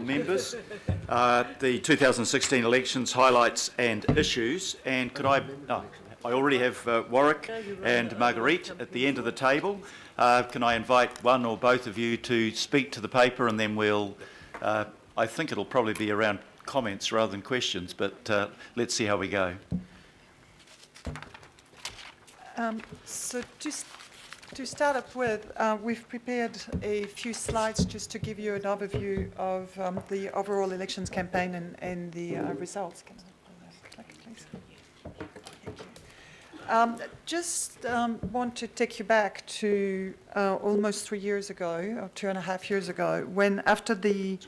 members. The 2016 elections highlights and issues. And could I already have Warwick and Marguerite at the end of the table. Can I invite one or both of you to speak to the paper, and then we'll, I think it'll probably be around comments rather than questions, but let's see how we go. So just to start up with, we've prepared a few slides just to give you an overview of the overall elections campaign and the results. Can I click, please? Thank you. Just want to take you back to almost 3 years ago, or 2.5 years ago, when after the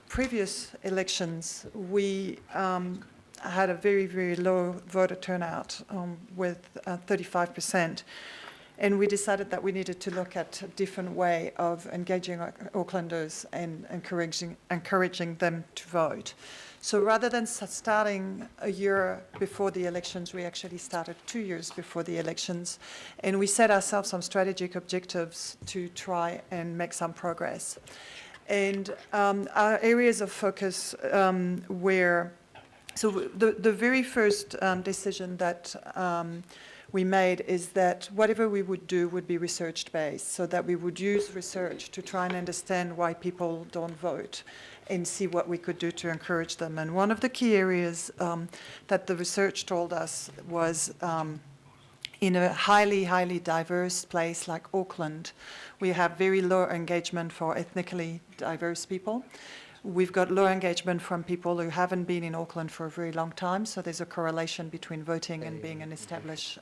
previous elections, we had a very, very low voter turnout with 35%. And we decided that we needed to look at a different way of engaging Aucklanders and encouraging them to vote. So rather than starting a year before the elections, we actually started 2 years before the elections. And we set ourselves some strategic objectives to try and make some progress. And our areas of focus were, so the very first decision that we made is that whatever we would do would be research-based, so that we would use research to try and understand why people don't vote and see what we could do to encourage them. And one of the key areas that the research told us was in a highly, highly diverse place like Auckland, we have very low engagement for ethnically diverse people. We've got low engagement from people who haven't been in Auckland for a very long time, so there's a correlation between voting and being an established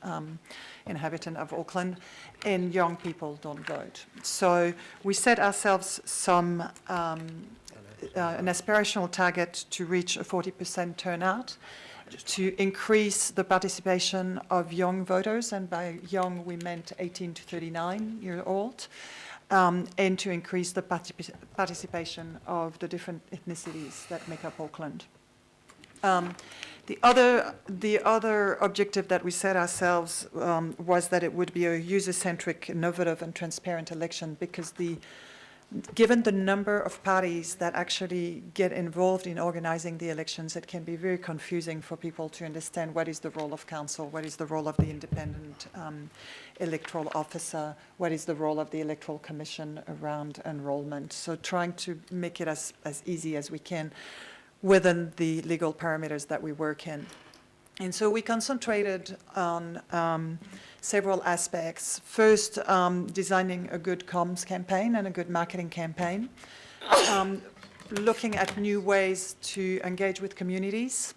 inhabitant of Auckland, and young people don't vote. So we set ourselves some an aspirational target to reach a 40% turnout, to increase the participation of young voters, and by young we meant 18 to 39-year-old, and to increase the participation of the different ethnicities that make up Auckland. The other objective that we set ourselves was that it would be a user-centric, innovative and transparent election, because given the number of parties that actually get involved in organizing the elections, it can be very confusing for people to understand what is the role of council, what is the role of the independent electoral officer, what is the role of the electoral commission around enrollment. So trying to make it as easy as we can within the legal parameters that we work in. And so we concentrated on several aspects. First, designing a good comms campaign and a good marketing campaign, looking at new ways to engage with communities,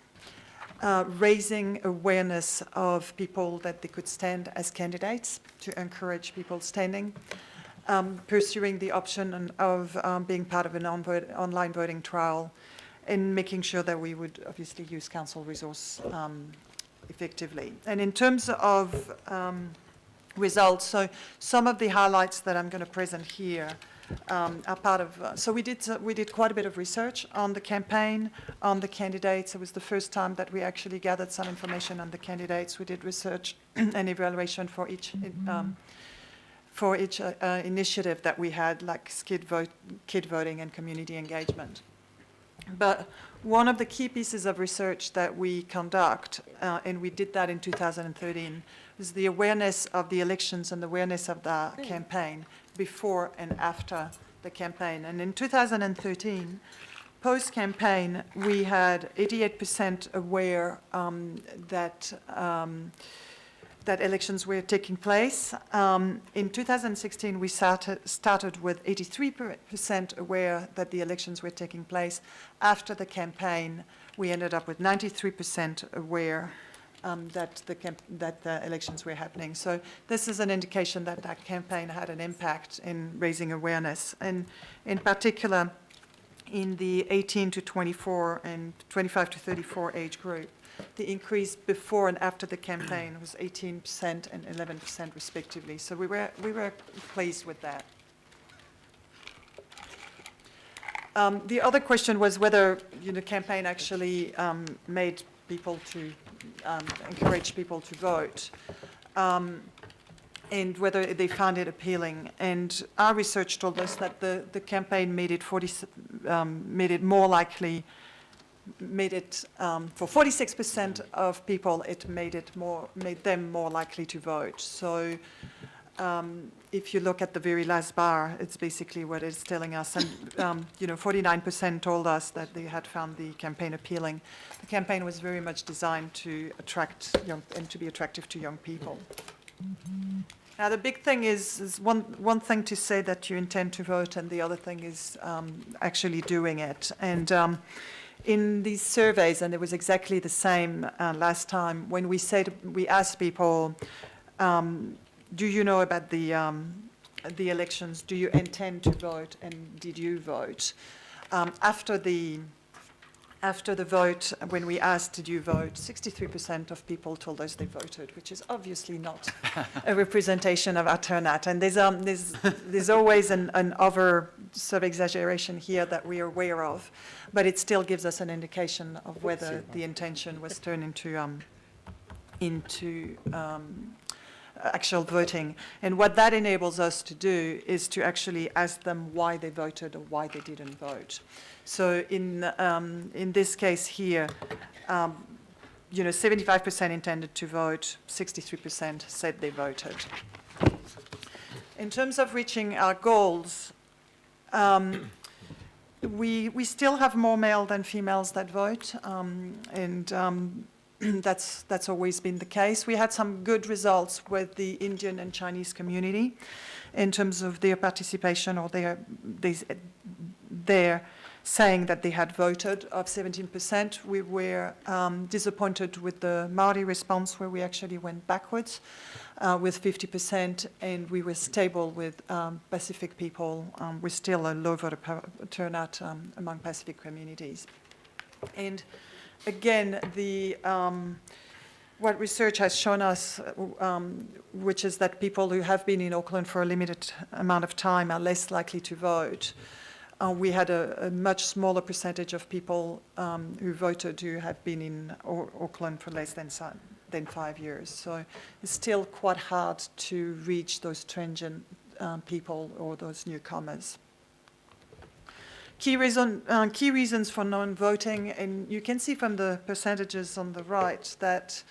raising awareness of people that they could stand as candidates to encourage people standing, pursuing the option of being part of an online voting trial, and making sure that we would obviously use council resource effectively. And in terms of results, so some of the highlights that I'm going to present here are part of, so we did quite a bit of research on the campaign, on the candidates. It was the first time that we actually gathered some information on the candidates. We did research and evaluation for each initiative that we had, like kid voting and community engagement. But one of the key pieces of research that we conduct, and we did that in 2013, is the awareness of the elections and the awareness of the campaign before and after the campaign. And in 2013, post-campaign, we had 88% aware that elections were taking place. In 2016, we started with 83% aware that the elections were taking place. After the campaign, we ended up with 93% aware that the elections were happening. So this is an indication that that campaign had an impact in raising awareness. And in particular, in the 18 to 24 and 25 to 34 age group, the increase before and after the campaign was 18% and 11% respectively. So we were pleased with that. The other question was whether the campaign actually made people to encourage people to vote, and whether they found it appealing. And our research told us that the campaign made it made it more likely, for 46% of people, it made them more likely to vote. So if you look at the very last bar, it's basically what it's telling us. And 49% told us that they had found the campaign appealing. The campaign was very much designed to attract and to be attractive to young people. Now, the big thing is one thing to say that you intend to vote, and the other thing is actually doing it. And in these surveys, and it was exactly the same last time, when we asked people, do you know about the elections? Do you intend to vote? And did you vote? After the vote, when we asked, did you vote, 63% of people told us they voted, which is obviously not a representation of our turnout. And there's always an over sort of exaggeration here that we are aware of, but it still gives us an indication of whether the intention was turned into actual voting. And what that enables us to do is to actually ask them why they voted or why they didn't vote. So in this case here, 75% intended to vote, 63% said they voted. In terms of reaching our goals, we still have more male than females that vote, that's always been the case. We had some good results with the Indian and Chinese community in terms of their participation or their saying that they had voted of 17%. We were disappointed with the Māori response, where we actually went backwards with 50%, and we were stable with Pacific people. We're still a low voter turnout among Pacific communities. And again, what research has shown us, which is that people who have been in Auckland for a limited amount of time are less likely to vote. We had a much smaller percentage of people who voted who have been in Auckland for less than 5 years. So it's still quite hard to reach those transient people or those newcomers. Key reasons for non-voting, and you can see from the percentages on the right that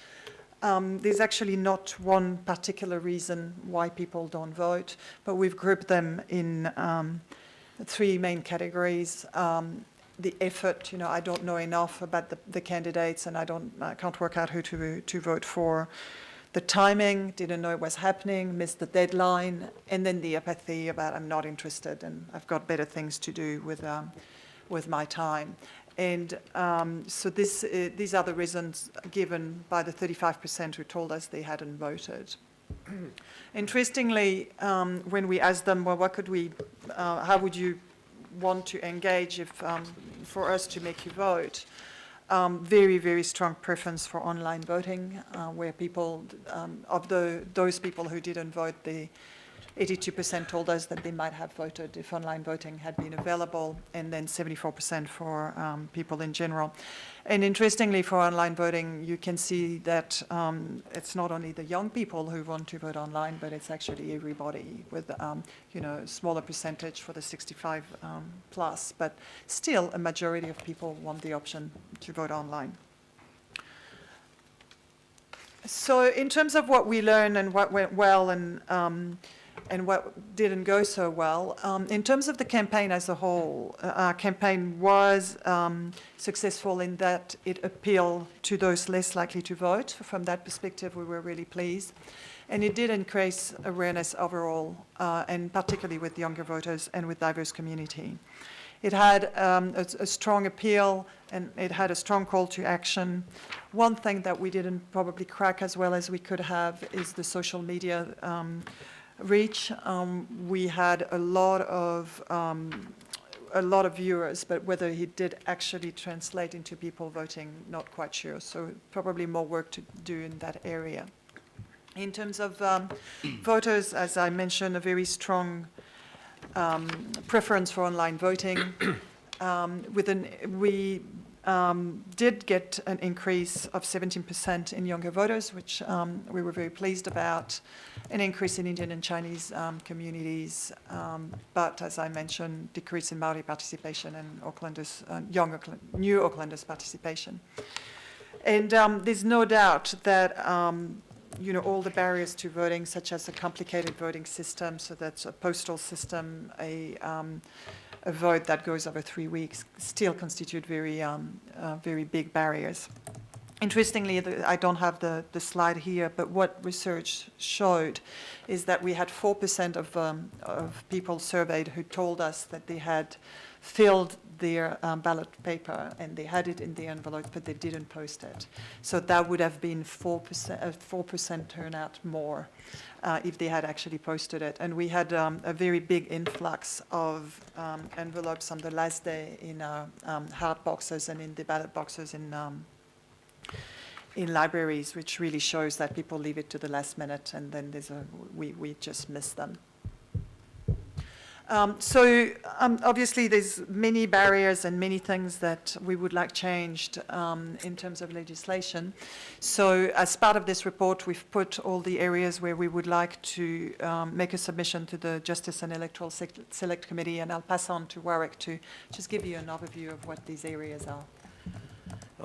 there's actually not one particular reason why people don't vote, but we've grouped them in 3 main categories. The effort, I don't know enough about the candidates, and I can't work out who to vote for. The timing, didn't know it was happening, missed the deadline, and then the apathy about I'm not interested and I've got better things to do with my time. And so these are the reasons given by the 35% who told us they hadn't voted. Interestingly, when we asked them, well, how would you want to engage for us to make you vote? Very, very strong preference for online voting, where people, those people who didn't vote, 82% told us that they might have voted if online voting had been available, and then 74% for people in general. And interestingly, for online voting, you can see that it's not only the young people who want to vote online, but it's actually everybody, with a smaller percentage for the 65 plus, but still a majority of people want the option to vote online. So in terms of what we learned and what went well and what didn't go so well. In terms of the campaign as a whole, our campaign was successful in that it appealed to those less likely to vote. From that perspective, we were really pleased. And it did increase awareness overall, and particularly with younger voters and with diverse community. It had a strong appeal, and it had a strong call to action. One thing that we didn't probably crack as well as we could have is the social media reach. We had a lot of viewers, but whether it did actually translate into people voting, not quite sure. So probably more work to do in that area. In terms of voters, as I mentioned, a very strong preference for online voting. did get an increase of 17% in younger voters, which we were very pleased about, an increase in Indian and Chinese communities, but as I mentioned, decrease in Maori participation and new Aucklanders participation. And there's no doubt that all the barriers to voting, such as a complicated voting system, so that's a postal system, a vote that goes over 3 weeks, still constitute very big barriers. Interestingly, I don't have the slide here, but what research showed is that we had 4% of people surveyed who told us that they had filled their ballot paper and they had it in the envelope, but they didn't post it. So that would have been 4% turnout more if they had actually posted it. And we had a very big influx of envelopes on the last day in hard boxes and in the ballot boxes in libraries, which really shows that people leave it to the last minute and then we just miss them. Obviously there's many barriers and many things that we would like changed in terms of legislation. So as part of this report, we've put all the areas where we would like to make a submission to the Justice and Electoral Select Committee, and I'll pass on to Warwick to just give you an overview of what these areas are.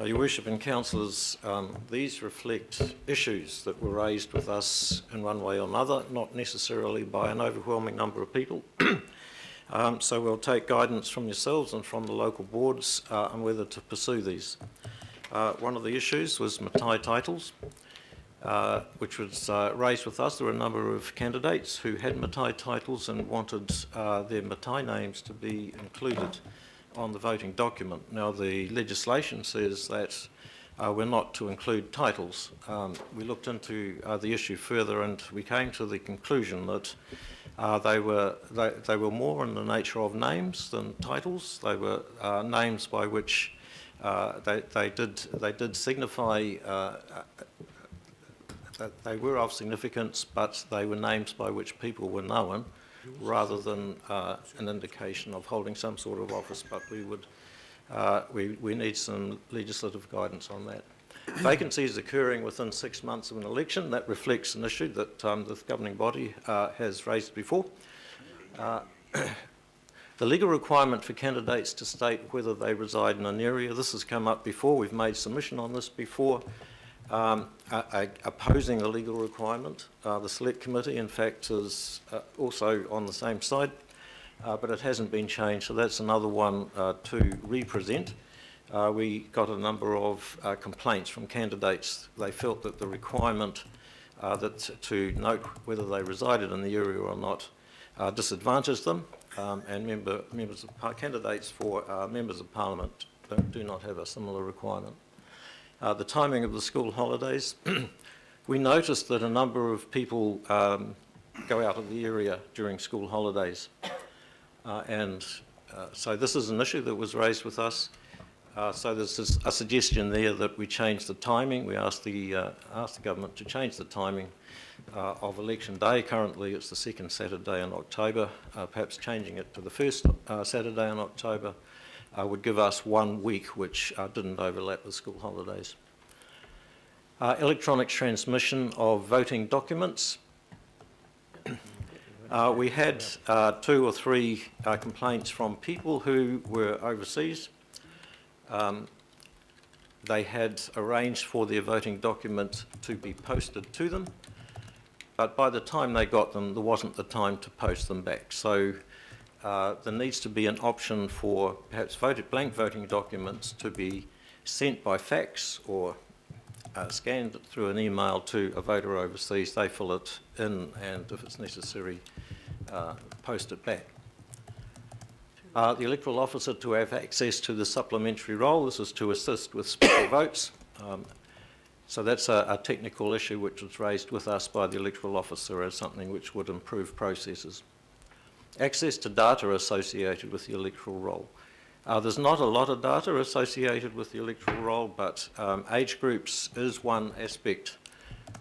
Your Worship and Councillors, these reflect issues that were raised with us in one way or another, not necessarily by an overwhelming number of people. So we'll take guidance from yourselves and from the local boards on whether to pursue these. One of the issues was Matai titles, which was raised with us. There were a number of candidates who had Matai titles and wanted their Matai names to be included on the voting document. Now the legislation says that we're not to include titles. We looked into the issue further and we came to the conclusion that they were more in the nature of names than titles. They were names by which they did signify that they were of significance, but they were names by which people were known, rather than an indication of holding some sort of office, but we need some legislative guidance on that. Vacancies occurring within 6 months of an election, that reflects an issue that the governing body has raised before. The legal requirement for candidates to state whether they reside in an area, this has come up before, we've made submission on this before. Opposing the legal requirement. The Select Committee, in fact, is also on the same side, but it hasn't been changed, so that's another one to represent. We got a number of complaints from candidates. They felt that the requirement to note whether they resided in the area or not disadvantaged them, and candidates for members of Parliament do not have a similar requirement. The timing of the school holidays. We noticed that a number of people go out of the area during school holidays. So this is an issue that was raised with us. So there's a suggestion there that we change the timing. We asked the government to change the timing of election day. Currently it's the second Saturday in October. Perhaps changing it to the first Saturday in October would give us 1 week which didn't overlap the school holidays. Electronic transmission of voting documents. We had 2 or 3 complaints from people who were overseas. They had arranged for their voting document to be posted to them, but by the time they got them, there wasn't the time to post them back. So there needs to be an option for perhaps blank voting documents to be sent by fax or scanned through an email to a voter overseas. They fill it in and, if it's necessary, post it back. The electoral officer to have access to the supplementary roll. This is to assist with special votes. So that's a technical issue which was raised with us by the electoral officer as something which would improve processes. Access to data associated with the electoral roll. There's not a lot of data associated with the electoral roll, but age groups is one aspect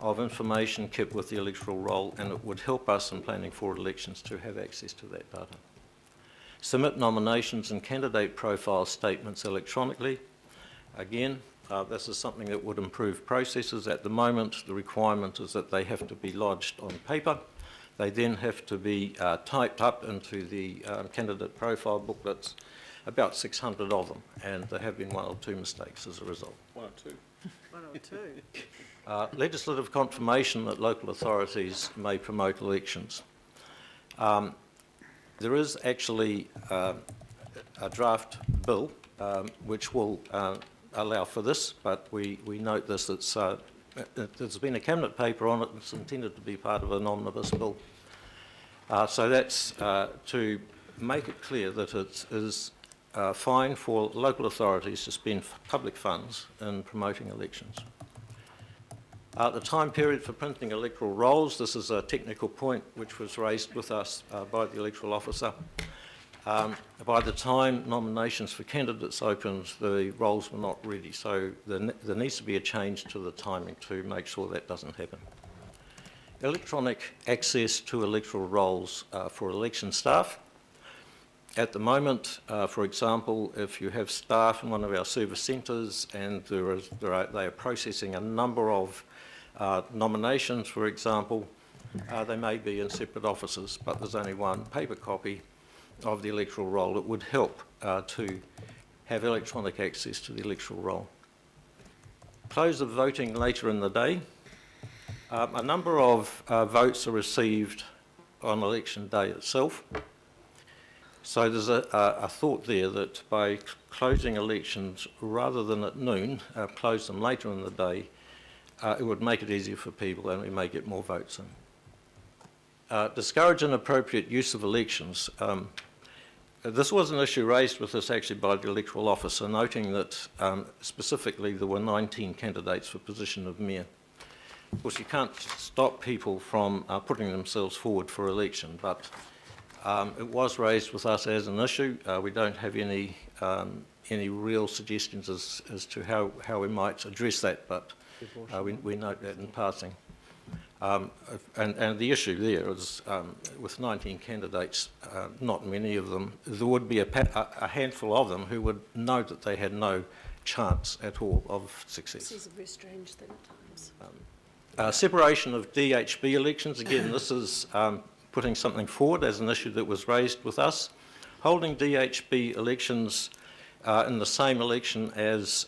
of information kept with the electoral roll, and it would help us in planning for elections to have access to that data. Submit nominations and candidate profile statements electronically. Again, this is something that would improve processes. At the moment, the requirement is that they have to be lodged on paper. They then have to be typed up into the candidate profile booklets, about 600 of them, and there have been one or two mistakes as a result. One or two. One or two. Legislative confirmation that local authorities may promote elections. There is actually a draft bill which will allow for this, but we note this. There's been a cabinet paper on it. It's intended to be part of an omnibus bill. So that's to make it clear that it is fine for local authorities to spend public funds in promoting elections. The time period for printing electoral rolls, this is a technical point which was raised with us by the electoral officer. By the time nominations for candidates opened, the rolls were not ready, so there needs to be a change to the timing to make sure that doesn't happen. Electronic access to electoral rolls for election staff. At the moment, for example, if you have staff in one of our service centres and they are processing a number of nominations, for example, they may be in separate offices, but there's only one paper copy of the electoral roll. It would help to have electronic access to the electoral roll. Close of voting later in the day. A number of votes are received on election day itself. So there's a thought there that by closing elections rather than at noon, close them later in the day, it would make it easier for people and we may get more votes in. Discourage inappropriate use of elections. This was an issue raised with us actually by the electoral officer, noting that specifically there were 19 candidates for position of mayor. Of course, you can't stop people from putting themselves forward for election, but it was raised with us as an issue. We don't have any real suggestions as to how we might address that, but we note that in passing. And the issue there is with 19 candidates, not many of them, there would be a handful of them who would know that they had no chance at all of success. This is a very strange thing at times. Separation of DHB elections, again, this is putting something forward as an issue that was raised with us. Holding DHB elections in the same election as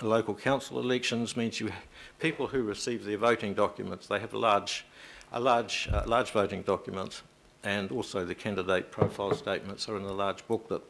local council elections means people who receive their voting documents, they have a large voting document, and also the candidate profile statements are in a large booklet.